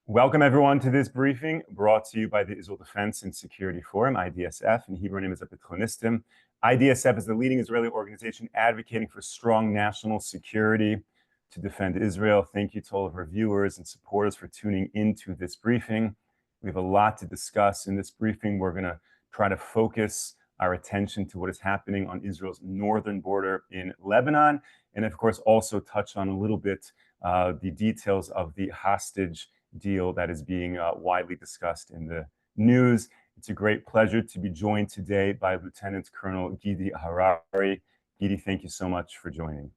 Welcome everyone to this briefing brought to you by the Israel Defense and Security Forum, IDSF. In Hebrew name is Apitchonistim. IDSF is the leading Israeli organization advocating for strong national security to defend Israel. Thank you to all of our viewers and supporters for tuning into this briefing. We have a lot to discuss in this briefing. We're going to try to focus our attention to what is happening on Israel's northern border in Lebanon, and of course also touch on a little bit the details of the hostage deal that is being widely discussed in the news. It's a great pleasure to be joined today by Lieutenant Colonel Gidi Harari. Gidi, thank you so much for joining.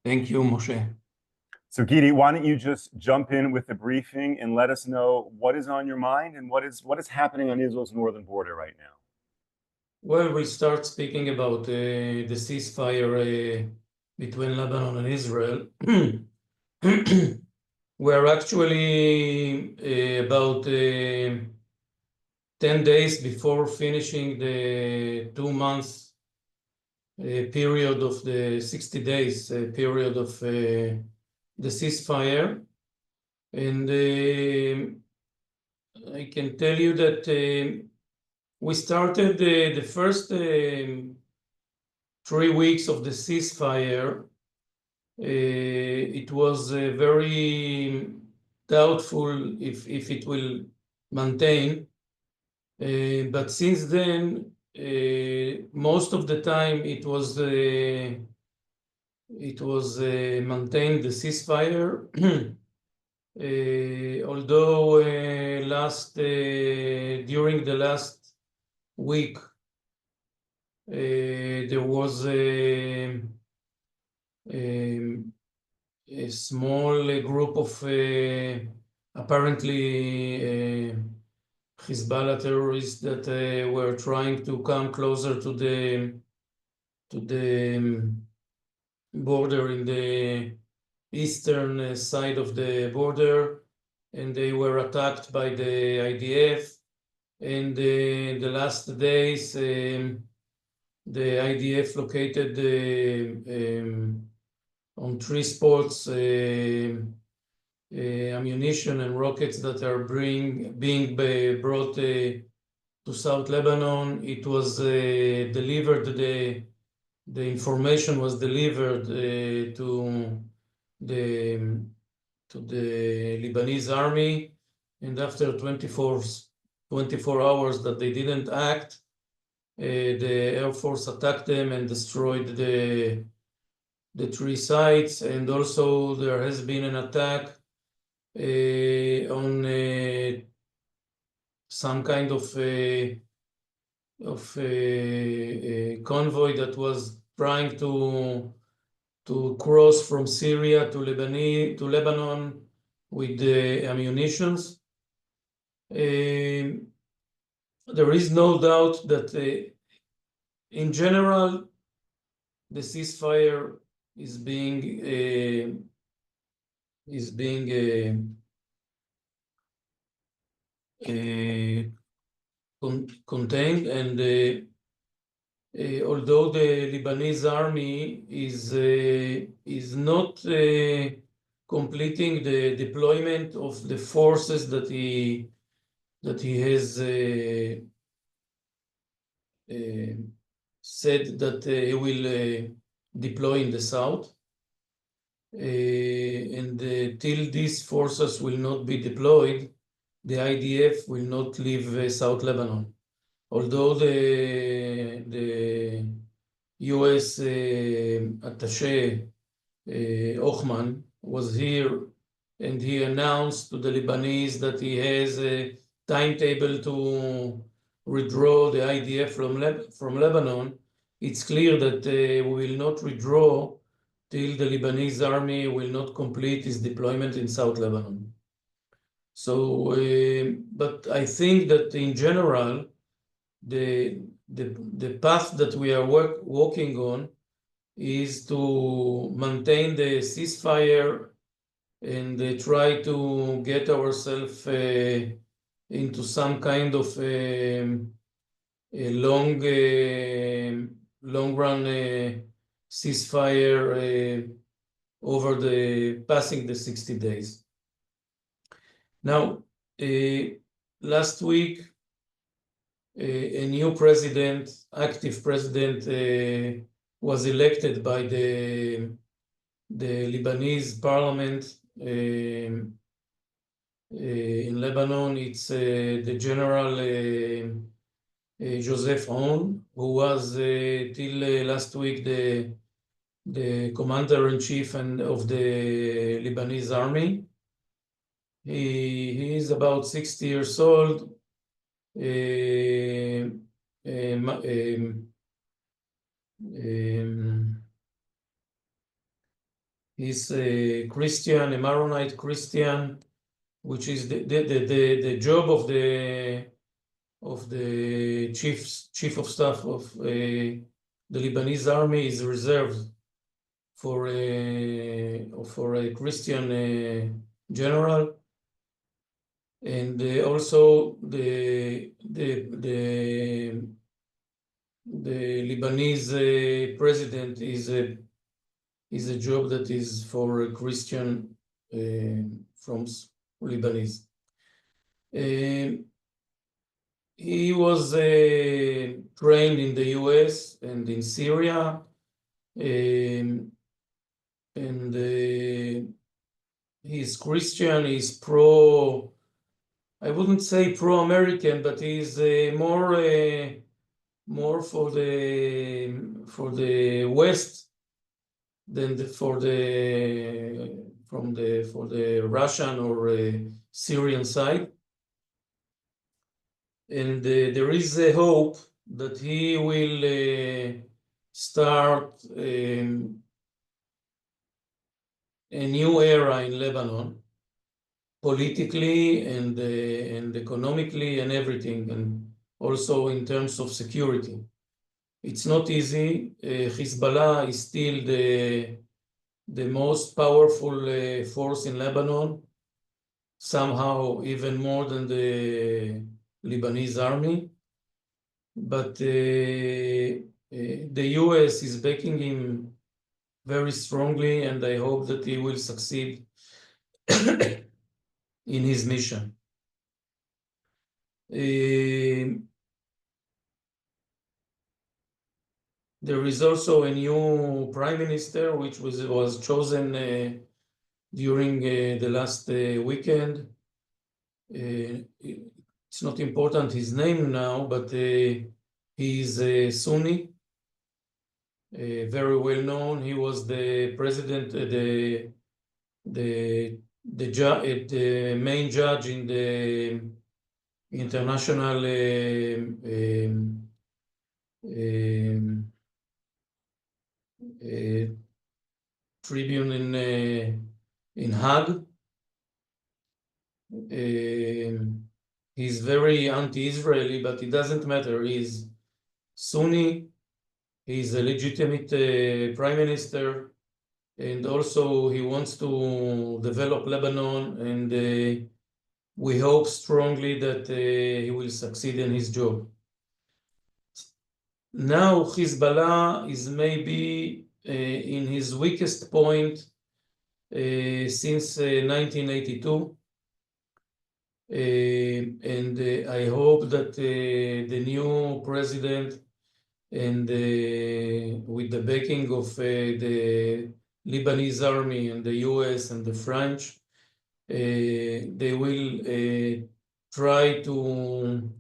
Thank you, Moshe. So Gidi, why don't you just jump in with the briefing and let us know what is on your mind and what is happening on Israel's northern border right now? Well, we'll start speaking about the ceasefire between Lebanon and Israel. We're actually about 10 days before finishing the 2 months period of the 60 days period of the ceasefire. And I can tell you that we started the first 3 weeks of the ceasefire. It was very doubtful if it will maintain, but since then, most of the time it was maintained, the ceasefire. Although during the last week, there was a small group of apparently Hezbollah terrorists that were trying to come closer to the border in the eastern side of the border, and they were attacked by the IDF. And the last days, the IDF located on 3 spots ammunition and rockets that are being brought to South Lebanon. It was delivered, the information was delivered to the Lebanese army, and after 24 hours that they didn't act, the Air Force attacked them and destroyed the 3 sites. And also there has been an attack on some kind of convoy that was trying to cross from Syria to Lebanon with the ammunitions. There is no doubt that in general, the ceasefire is being contained, and although the Lebanese army is not completing the deployment of the forces that he has said that he will deploy in the south, and till these forces will not be deployed, the IDF will not leave South Lebanon. Although the US attaché Ochman was here, and he announced to the Lebanese that he has a timetable to withdraw the IDF from Lebanon, it's clear that we will not withdraw till the Lebanese army will not complete its deployment in South Lebanon. So, but I think that in general, the path that we are walking on is to maintain the ceasefire and try to get ourselves into some kind of a long run ceasefire over passing the 60 days. Now, last week, a new president, active president, was elected by the Lebanese parliament in Lebanon. It's the general Joseph Aoun, who was till last week the commander-in-chief of the Lebanese army. He is about 60 years old. He's a Christian, a Maronite Christian, which is the job of the chief of staff of the Lebanese army is reserved for a Christian general, and also the Lebanese president is a job that is for a Christian from Lebanese. He was trained in the US and in Syria, and he's Christian. He's I wouldn't say pro-American, but he's more for the West than for the Russian or Syrian side. And there is a hope that he will start a new era in Lebanon, politically and economically and everything, and also in terms of security. It's not easy. Hezbollah is still the most powerful force in Lebanon, somehow even more than the Lebanese army. But the US is backing him very strongly, and I hope that he will succeed in his mission. There is also a new prime minister, which was chosen during the last weekend. It's not important his name now, but he is a Sunni, very well known. He was the president, the main judge in the international tribune in Hague. He's very anti-Israeli, but it doesn't matter. He's Sunni. He's a legitimate prime minister, and also he wants to develop Lebanon, and we hope strongly that he will succeed in his job. Now Hezbollah is maybe in his weakest point since 1982. And I hope that the new president and with the backing of the Lebanese army and the US and the French, they will try to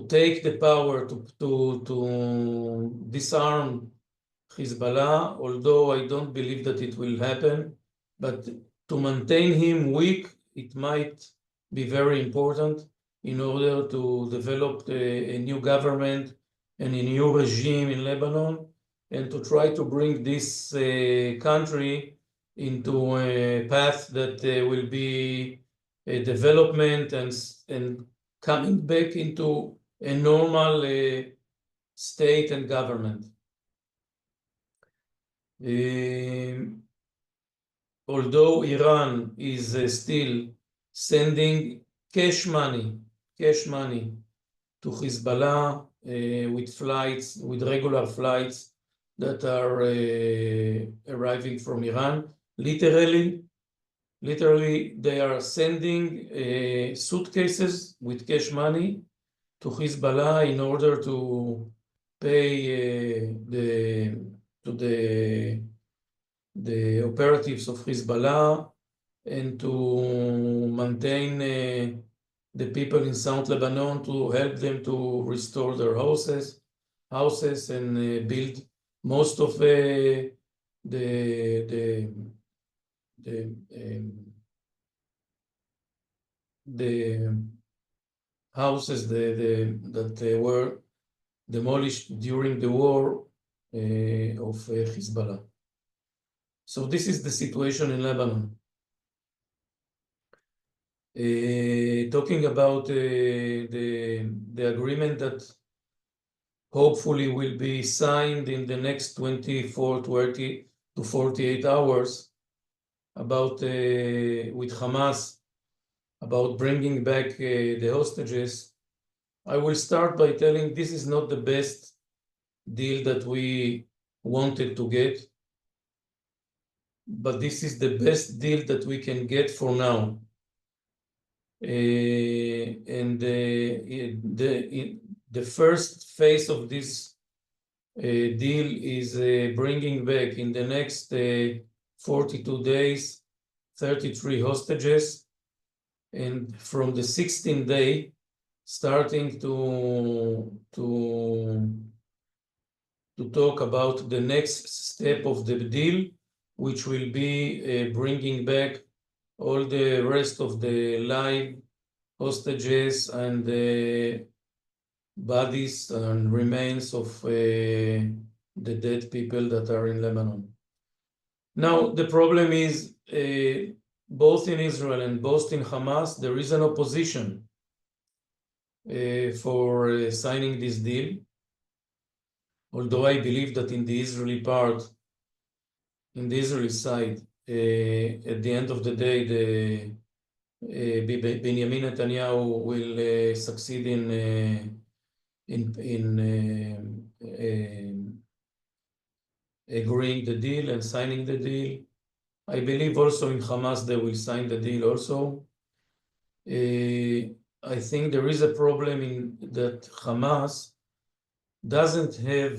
take the power to disarm Hezbollah, although I don't believe that it will happen. But to maintain him weak, it might be very important in order to develop a new government and a new regime in Lebanon, and to try to bring this country into a path that will be a development and coming back into a normal state and government. Although Iran is still sending cash money to Hezbollah with regular flights that are arriving from Iran. Literally, Literally, they are sending suitcases with cash money to Hezbollah in order to pay the operatives of Hezbollah and to maintain the people in South Lebanon, to help them to restore their houses and build most of the houses that were demolished during the war of Hezbollah. So this is the situation in Lebanon. Talking about the agreement that hopefully will be signed in the next 24 to 48 hours about with Hamas, about bringing back the hostages. I will start by telling this is not the best deal that we wanted to get, but this is the best deal that we can get for now. And the first phase of this deal is bringing back in the next 42 days 33 hostages, and from the 16th day starting to talk about the next step of the deal, which will be bringing back all the rest of the live hostages and the bodies and remains of the dead people that are in Lebanon. Now, the problem is both in Israel and both in Hamas, there is an opposition for signing this deal. Although I believe that in the Israeli part, in the Israeli side, at the end of the day, Benjamin Netanyahu will succeed in agreeing the deal and signing the deal. I believe also in Hamas they will sign the deal also. I think there is a problem in that Hamas doesn't have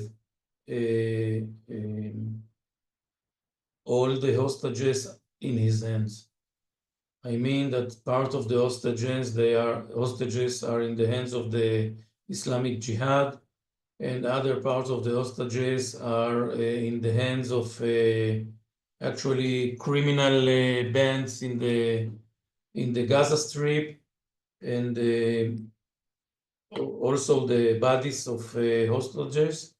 all the hostages in his hands. I mean that part of the hostages are in the hands of the Islamic Jihad, and other parts of the hostages are in the hands of actually criminal bands in the Gaza Strip, and also the bodies of hostages.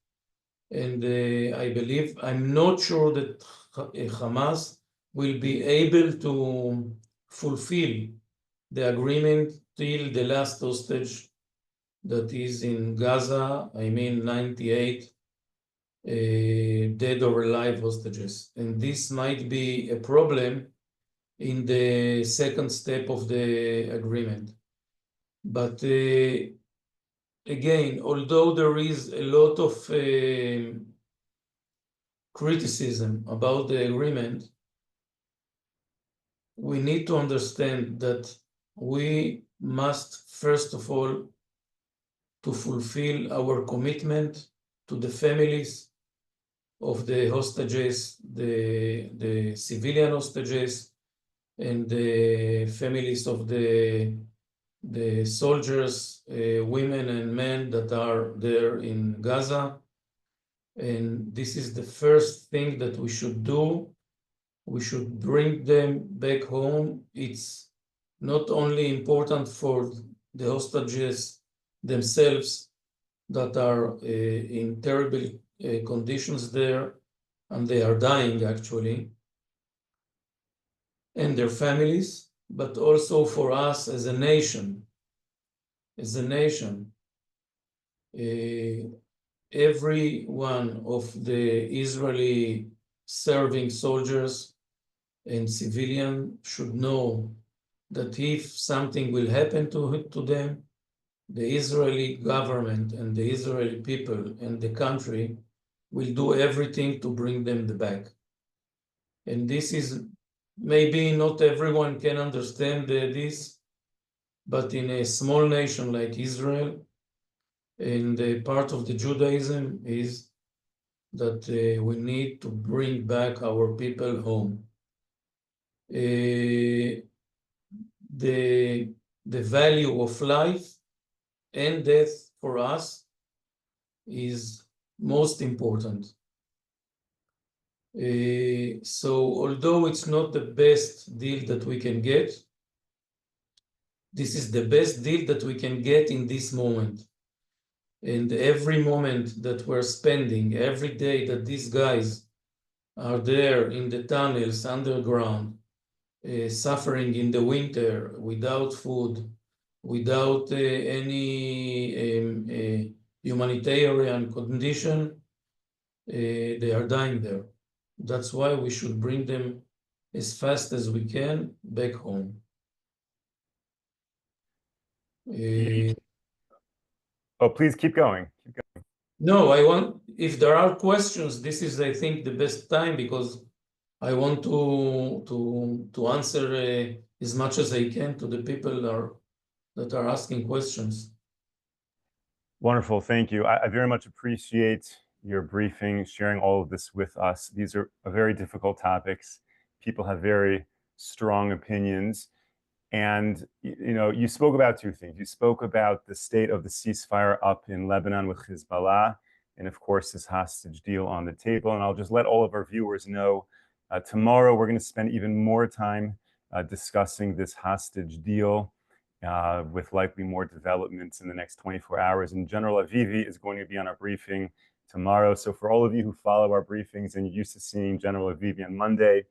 And I'm not sure that Hamas will be able to fulfill the agreement till the last hostage that is in Gaza. I mean 98 dead or alive hostages. And this might be a problem in the second step of the agreement. But again, although there is a lot of criticism about the agreement, we need to understand that we must, first of all, to fulfill our commitment to the families of the hostages, the civilian hostages, and the families of the soldiers, women and men that are there in Gaza. And this is the first thing that we should do. We should bring them back home. It's not only important for the hostages themselves that are in terrible conditions there, and they are dying actually, and their families, but also for us as a nation. As a nation, every one of the Israeli serving soldiers and civilians should know that if something will happen to them, the Israeli government and the Israeli people and the country will do everything to bring them back. And this is maybe not everyone can understand this, but in a small nation like Israel, and part of the Judaism is that we need to bring back our people home. The value of life and death for us is most important. So although it's not the best deal that we can get, this is the best deal that we can get in this moment. And every moment that we're spending, every day that these guys are there in the tunnels underground, suffering in the winter without food, without any humanitarian condition, they are dying there. That's why we should bring them as fast as we can back home. Oh, please keep going. Keep going. No, if there are questions, this is, I think, the best time, because I want to answer as much as I can to the people that are asking questions. Wonderful, thank you. I very much appreciate your briefing, sharing all of this with us. These are very difficult topics. People have very strong opinions. And you spoke about two things. You spoke about the state of the ceasefire up in Lebanon with Hezbollah, and of course, this hostage deal on the table. And I'll just let all of our viewers know, tomorrow we're going to spend even more time discussing this hostage deal with likely more developments in the next 24 hours. And General Avivi is going to be on our briefing tomorrow. So for all of you who follow our briefings and you're used to seeing General Avivi on Monday,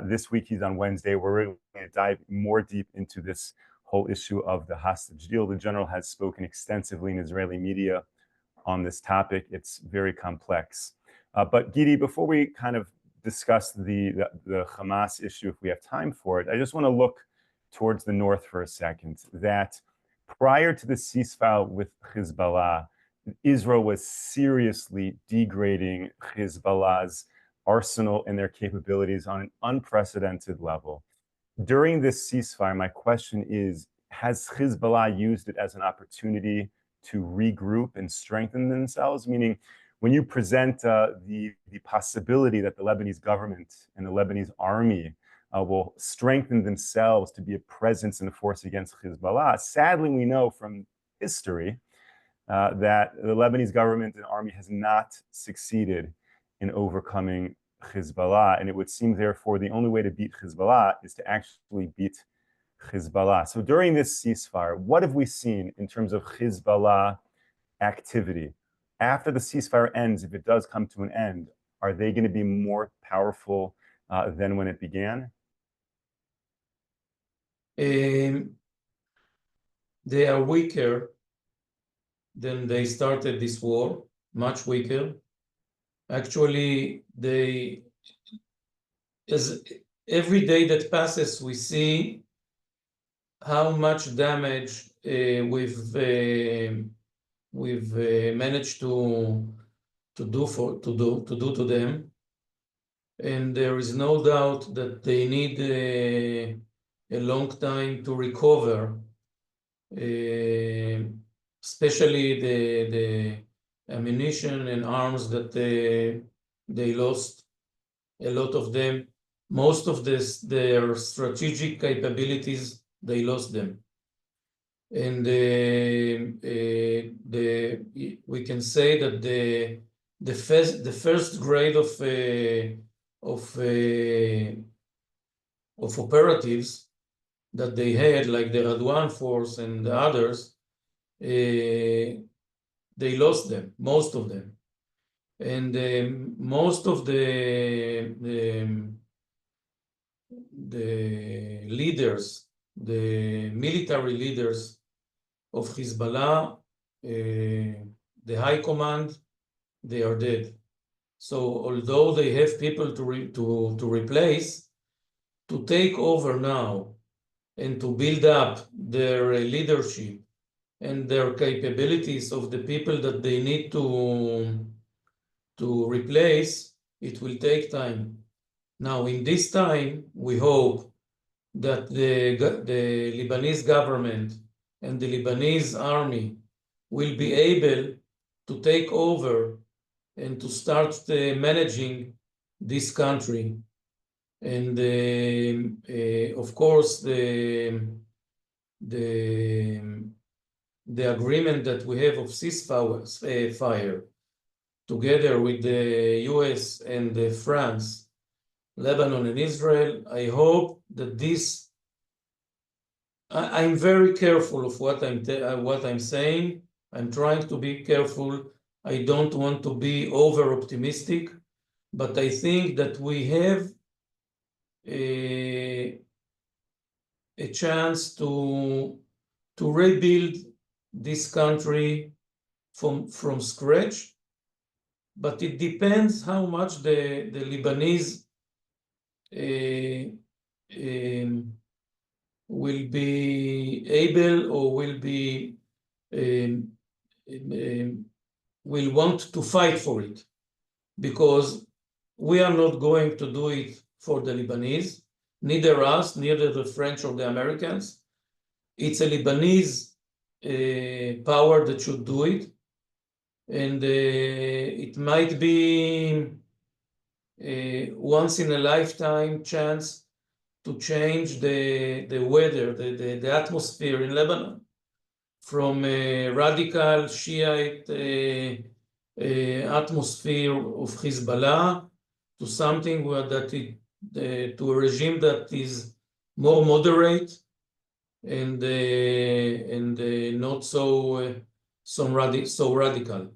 this week he's on Wednesday. We're really going to dive more deep into this whole issue of the hostage deal. The general has spoken extensively in Israeli media on this topic. It's very complex. But Gidi, before we kind of discuss the Hamas issue, if we have time for it, I just want to look towards the north for a second. That prior to the ceasefire with Hezbollah, Israel was seriously degrading Hezbollah's arsenal and their capabilities on an unprecedented level. During this ceasefire, my question is, has Hezbollah used it as an opportunity to regroup and strengthen themselves? Meaning, when you present the possibility that the Lebanese government and the Lebanese army will strengthen themselves to be a presence and a force against Hezbollah, sadly, we know from history that the Lebanese government and army has not succeeded in overcoming Hezbollah. And it would seem, therefore, the only way to beat Hezbollah is to actually beat Hezbollah. So during this ceasefire, what have we seen in terms of Hezbollah activity? After the ceasefire ends, if it does come to an end, are they going to be more powerful than when it began? They are weaker than they started this war, much weaker. Actually, as every day that passes, we see how much damage we've managed to do to them, and there is no doubt that they need a long time to recover, especially the ammunition and arms that they lost. A lot of them, most of their strategic capabilities, they lost them. And we can say that the first grade of operatives that they had, like the Radwan force and the others, they lost them, most of them. And most of the leaders, the military leaders of Hezbollah, the high command, they are dead. So although they have people to replace, to take over now and to build up their leadership and their capabilities of the people that they need to replace, it will take time. Now, in this time, we hope that the Lebanese government and the Lebanese army will be able to take over and to start managing this country. And of course, the agreement that we have of ceasefire together with the US and France, Lebanon and Israel, I hope that this, I'm very careful of what I'm saying. I'm trying to be careful. I don't want to be over optimistic, but I think that we have a chance to rebuild this country from scratch, but it depends how much the Lebanese will be able or will want to fight for it, because we are not going to do it for the Lebanese, neither us, neither the French or the Americans. It's a Lebanese power that should do it, and it might be once in a lifetime chance to change the weather, the atmosphere in Lebanon from a radical Shiite atmosphere of Hezbollah to something to a regime that is more moderate and not so radical.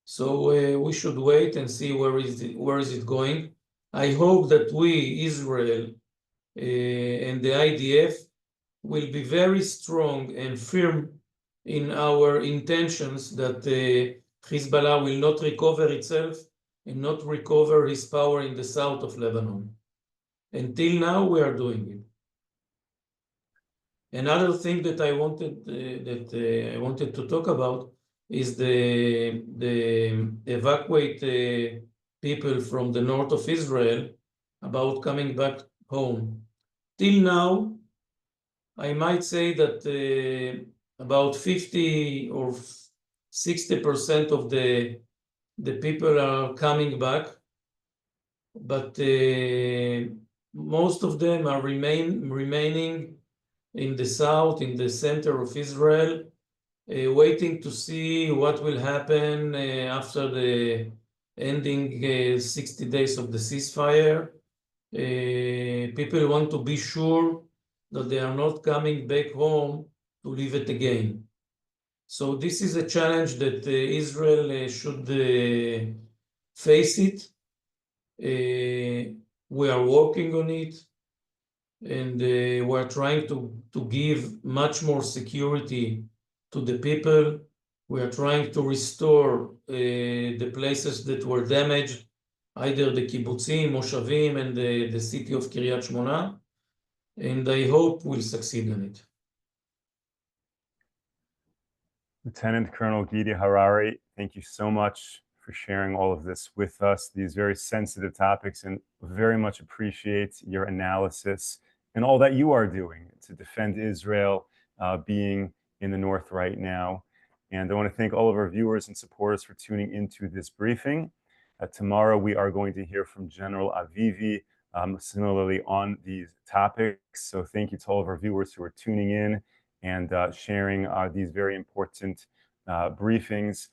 So we should wait and see where is it going. I hope that we, Israel, and the IDF will be very strong and firm in our intentions that Hezbollah will not recover itself and not recover his power in the south of Lebanon. Until now, we are doing it. Another thing that I wanted to talk about is the evacuate people from the north of Israel about coming back home. Till now, I might say that about 50 or 60% of the people are coming back, but most of them are remaining in the south, in the center of Israel, waiting to see what will happen after the ending 60 days of the ceasefire. People want to be sure that they are not coming back home to live it again. So this is a challenge that Israel should face it. We are working on it, and we're trying to give much more security to the people. We are trying to restore the places that were damaged, either the kibbutzim, moshavim, and the city of Kiryat Shmona, and I hope we'll succeed in it. Lieutenant Colonel Gidi Harari, thank you so much for sharing all of this with us, these very sensitive topics, and very much appreciate your analysis and all that you are doing to defend Israel, being in the north right now. And I want to thank all of our viewers and supporters for tuning into this briefing. Tomorrow, we are going to hear from General Avivi, similarly on these topics. So thank you to all of our viewers who are tuning in and sharing these very important briefings.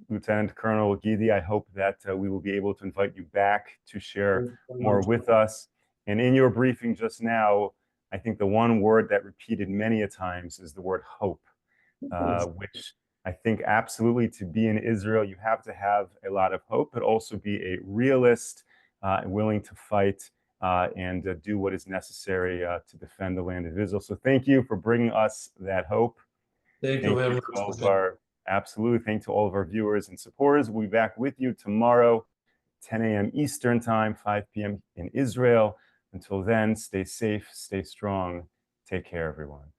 Lieutenant Colonel Gidi, I hope that we will be able to invite you back to share more with us. And in your briefing just now, I think the one word that repeated many a times is the word hope, which I think absolutely to be in Israel, you have to have a lot of hope, but also be a realist, willing to fight and do what is necessary to defend the land of Israel. So thank you for bringing us that hope. Thank you very much. Absolutely. Thank you to all of our viewers and supporters. We'll be back with you tomorrow, 10 a.m. Eastern Time, 5 p.m. in Israel. Until then, stay safe, stay strong. Take care, everyone.